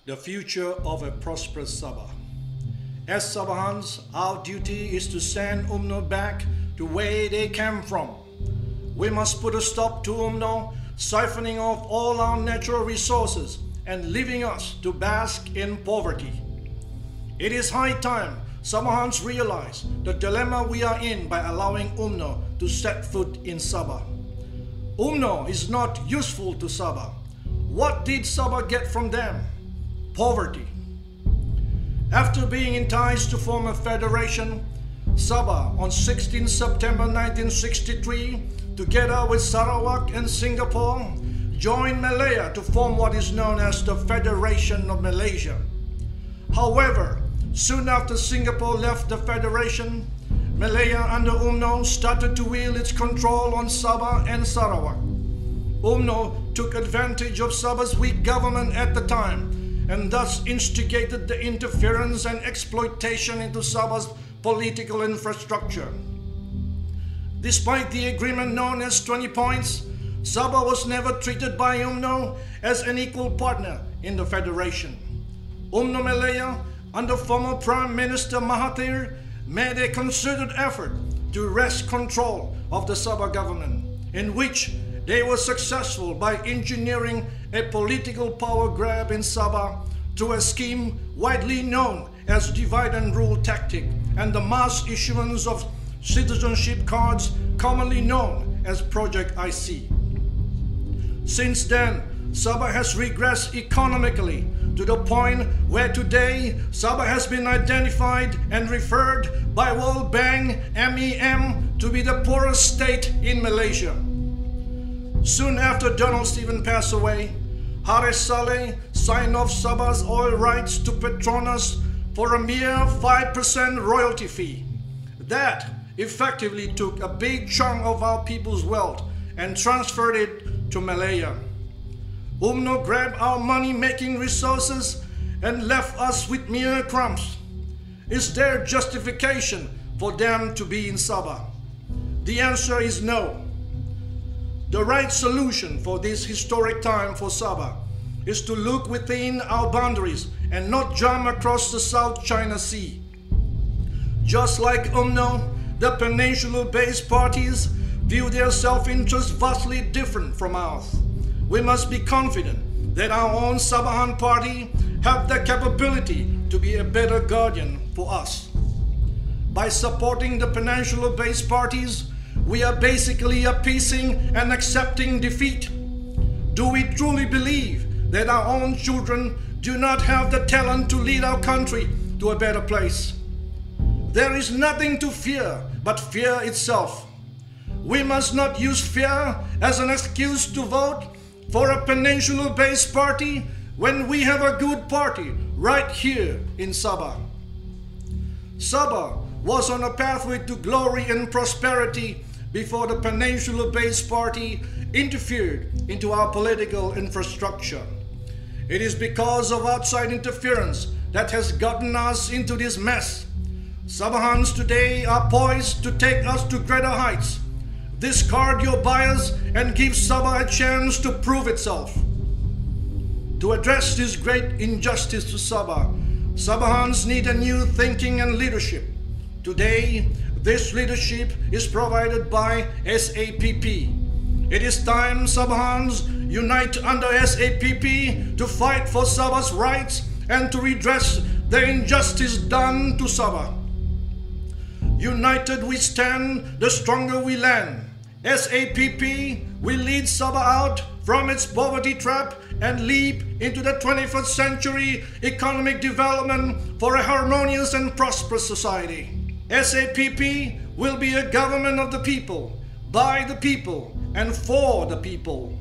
the future of a prosperous Sabah. As Sabahans, our duty is to send UMNO back to where they came from. We must put a stop to UMNO siphoning off all our natural resources and leaving us to bask in poverty. It is high time Sabahans realize the dilemma we are in by allowing UMNO to set foot in Sabah. UMNO is not useful to Sabah. What did Sabah get from them? Poverty. After being enticed to form a federation, Sabah on 16 September 1963, together with Sarawak and Singapore, joined Malaya to form what is known as the Federation of Malaysia. However, soon after Singapore left the federation, Malaya under UMNO started to wield its control on Sabah and Sarawak. UMNO took advantage of Sabah's weak government at the time and thus instigated the interference and exploitation into Sabah's political infrastructure. Despite the agreement known as 20 points, Sabah was never treated by UMNO as an equal partner in the federation. UMNO Malaya, under former Prime Minister Mahathir, made a concerted effort to wrest control of the Sabah government, in which they were successful by engineering a political power grab in Sabah through a scheme widely known as divide and rule tactic and the mass issuance of citizenship cards commonly known as Project IC. Since then, Sabah has regressed economically to the point where today Sabah has been identified and referred by World Bank MEM to be the poorest state in Malaysia. Soon after Donald Stephen passed away, Haris Saleh signed off Sabah's oil rights to Petronas for a mere 5% royalty fee. That effectively took a big chunk of our people's wealth and transferred it to Malaya. UMNO grabbed our money-making resources and left us with mere crumbs. Is there justification for them to be in Sabah? The answer is no. The right solution for this historic time for Sabah is to look within our boundaries and not jump across the South China Sea. Just like UMNO, the peninsula-based parties view their self-interest vastly different from ours. We must be confident that our own Sabahan party have the capability to be a better guardian for us. By supporting the peninsula-based parties, we are basically appeasing and accepting defeat. Do we truly believe that our own children do not have the talent to lead our country to a better place? There is nothing to fear but fear itself. We must not use fear as an excuse to vote for a peninsula-based party when we have a good party right here in Sabah. Sabah was on a pathway to glory and prosperity before the peninsula-based party interfered into our political infrastructure. It is because of outside interference that has gotten us into this mess. Sabahans today are poised to take us to greater heights. Discard your bias and give Sabah a chance to prove itself. To address this great injustice to Sabah, Sabahans need a new thinking and leadership. Today, this leadership is provided by SAPP. It is time Sabahans unite under SAPP to fight for Sabah's rights and to redress the injustice done to Sabah. United we stand, the stronger we land. SAPP will lead Sabah out from its poverty trap and leap into the 21st century economic development for a harmonious and prosperous society. SAPP will be a government of the people, by the people, and for the people.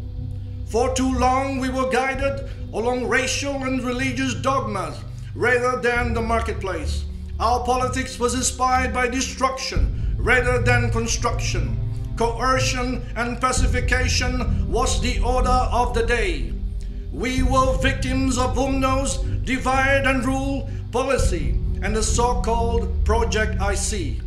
For too long we were guided along racial and religious dogmas rather than the marketplace. Our politics was inspired by destruction rather than construction. Coercion and pacification was the order of the day. We were victims of UMNO's divide and rule policy and the so-called Project IC.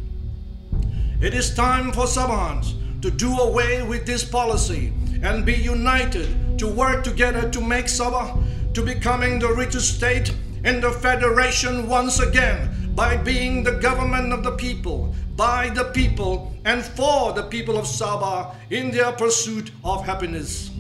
It is time for Sabahans to do away with this policy and be united to work together to make Sabah to becoming the richest state in the Federation once again by being the government of the people, by the people, and for the people of Sabah in their pursuit of happiness.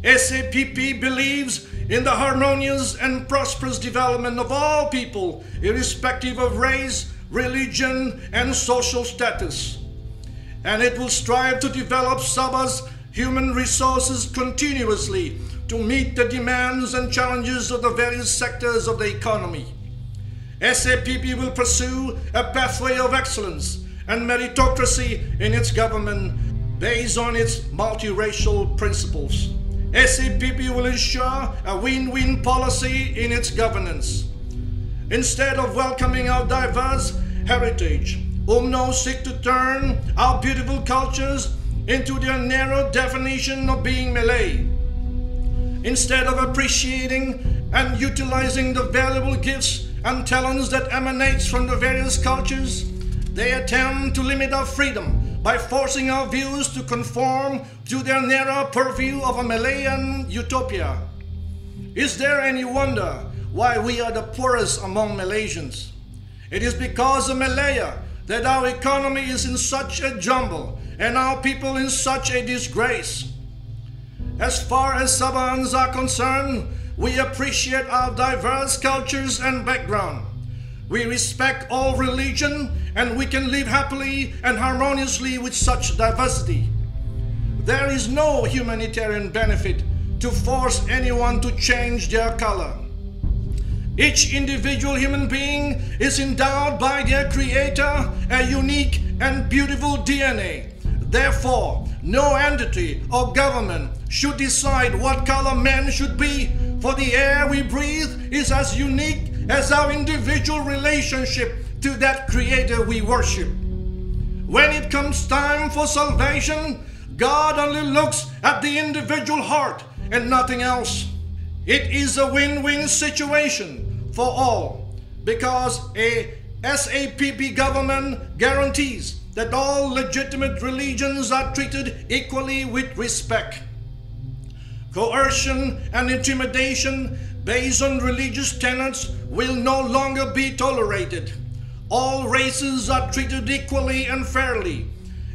SAPP believes in the harmonious and prosperous development of all people, irrespective of race, religion, and social status. And it will strive to develop Sabah's human resources continuously to meet the demands and challenges of the various sectors of the economy. SAPP will pursue a pathway of excellence and meritocracy in its government based on its multiracial principles. SAPP will ensure a win-win policy in its governance. Instead of welcoming our diverse heritage, UMNO seek to turn our beautiful cultures into their narrow definition of being Malay. Instead of appreciating and utilizing the valuable gifts and talents that emanates from the various cultures, they attempt to limit our freedom by forcing our views to conform to their narrow purview of a Malayan utopia. Is there any wonder why we are the poorest among Malaysians? It is because of Malaya that our economy is in such a jumble and our people in such a disgrace. As far as Sabahans are concerned, we appreciate our diverse cultures and background. We respect all religion and we can live happily and harmoniously with such diversity. There is no humanitarian benefit to force anyone to change their color. Each individual human being is endowed by their Creator a unique and beautiful DNA. Therefore, no entity or government should decide what color man should be, for the air we breathe is as unique as our individual relationship to that Creator we worship. When it comes time for salvation, God only looks at the individual heart and nothing else. It is a win-win situation for all because a SAPP government guarantees that all legitimate religions are treated equally with respect. Coercion and intimidation based on religious tenets will no longer be tolerated. All races are treated equally and fairly.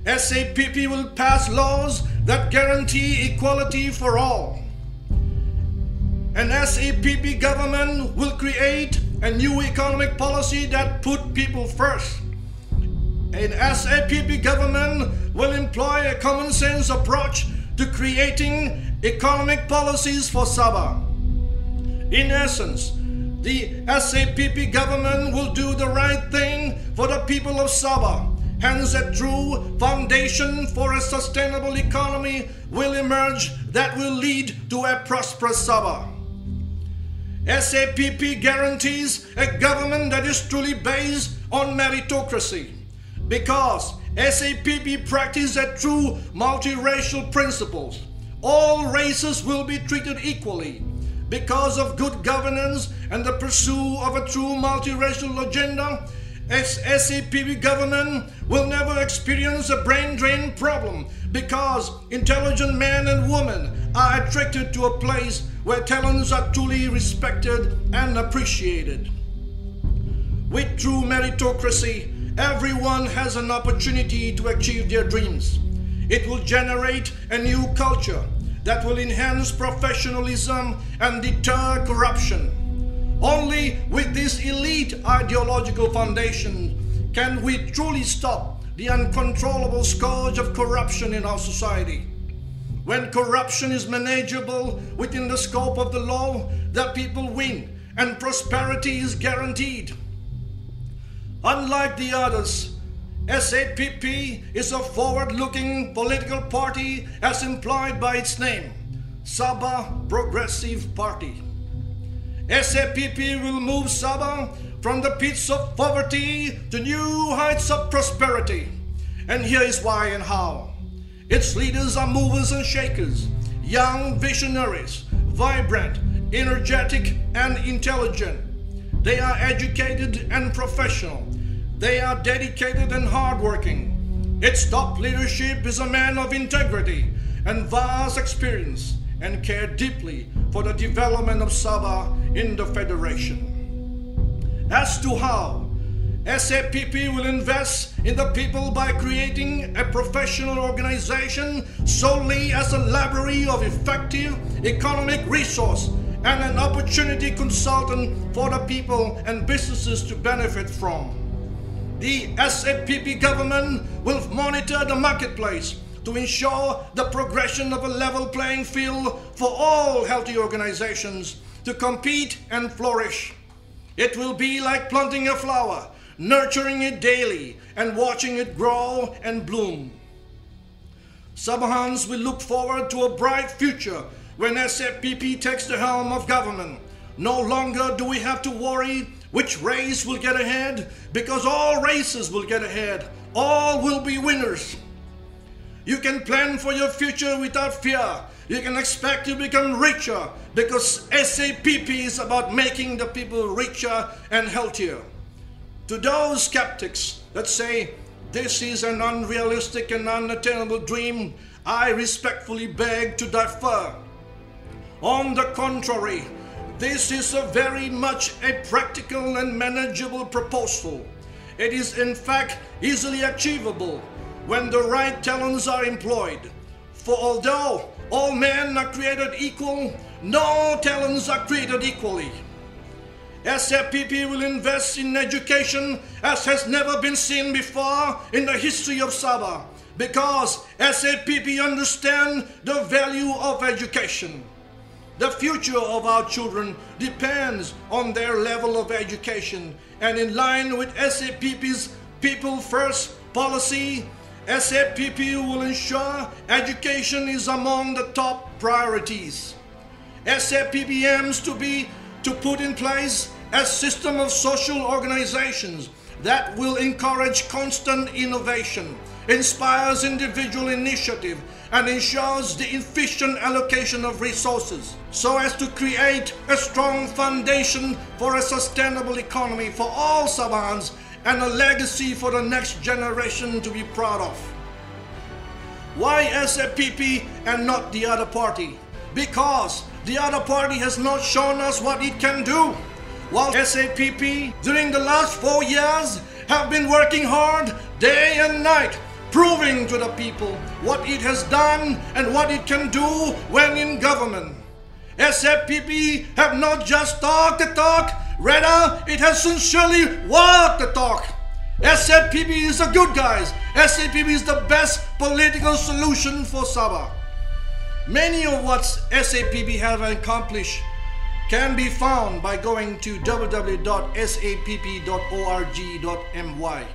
SAPP will pass laws that guarantee equality for all. An SAPP government will create a new economic policy that put people first. An SAPP government will employ a common sense approach to creating economic policies for Sabah. In essence, the SAPP government will do the right thing for the people of Sabah. Hence, a true foundation for a sustainable economy will emerge that will lead to a prosperous Sabah. SAPP guarantees a government that is truly based on meritocracy because SAPP practices a true multiracial principles. All races will be treated equally. Because of good governance and the pursuit of a true multiracial agenda, SAPP government will never experience a brain drain problem because intelligent men and women are attracted to a place where talents are truly respected and appreciated. With true meritocracy, everyone has an opportunity to achieve their dreams. It will generate a new culture that will enhance professionalism and deter corruption. Only with this elite ideological foundation can we truly stop the uncontrollable scourge of corruption in our society. When corruption is manageable within the scope of the law, the people win and prosperity is guaranteed. Unlike the others, SAPP is a forward-looking political party as implied by its name, Sabah Progressive Party. SAPP will move Sabah from the pits of poverty to new heights of prosperity. And here is why and how. Its leaders are movers and shakers, young visionaries, vibrant, energetic, and intelligent. They are educated and professional. They are dedicated and hardworking. Its top leadership is a man of integrity and vast experience. and care deeply for the development of Sabah in the Federation. As to how, SAPP will invest in the people by creating a professional organization solely as a library of effective economic resource and an opportunity consultant for the people and businesses to benefit from. The SAPP government will monitor the marketplace to ensure the progression of a level playing field for all healthy organizations to compete and flourish. It will be like planting a flower, nurturing it daily and watching it grow and bloom. Sabahans will look forward to a bright future when SAPP takes the helm of government. No longer do we have to worry which race will get ahead, because all races will get ahead. All will be winners. You can plan for your future without fear. You can expect to become richer, because SAPP is about making the people richer and healthier. To those skeptics that say this is an unrealistic and unattainable dream, I respectfully beg to differ. On the contrary, this is a very much a practical and manageable proposal. It is in fact easily achievable when the right talents are employed. For although all men are created equal, no talents are created equally. SAPP will invest in education as has never been seen before in the history of Sabah, because SAPP understands the value of education. The future of our children depends on their level of education, and in line with SAPP's People First policy, SAPP will ensure education is among the top priorities. SAPP aims to put in place a system of social organizations that will encourage constant innovation, inspires individual initiative, and ensures the efficient allocation of resources so as to create a strong foundation for a sustainable economy for all Sabahans and a legacy for the next generation to be proud of. Why SAPP and not the other party? Because the other party has not shown us what it can do, while SAPP during the last 4 years have been working hard day and night, proving to the people what it has done and what it can do when in government. SAPP have not just talked the talk, rather it has sincerely walked the talk. SAPP is the good guys. SAPP is the best political solution for Sabah. Many of what SAPP have accomplished can be found by going to www.sapp.org.my.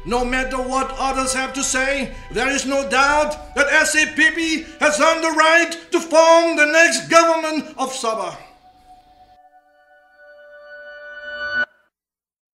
No matter what others have to say, there is no doubt that SAPP has earned the right to form the next government of Sabah.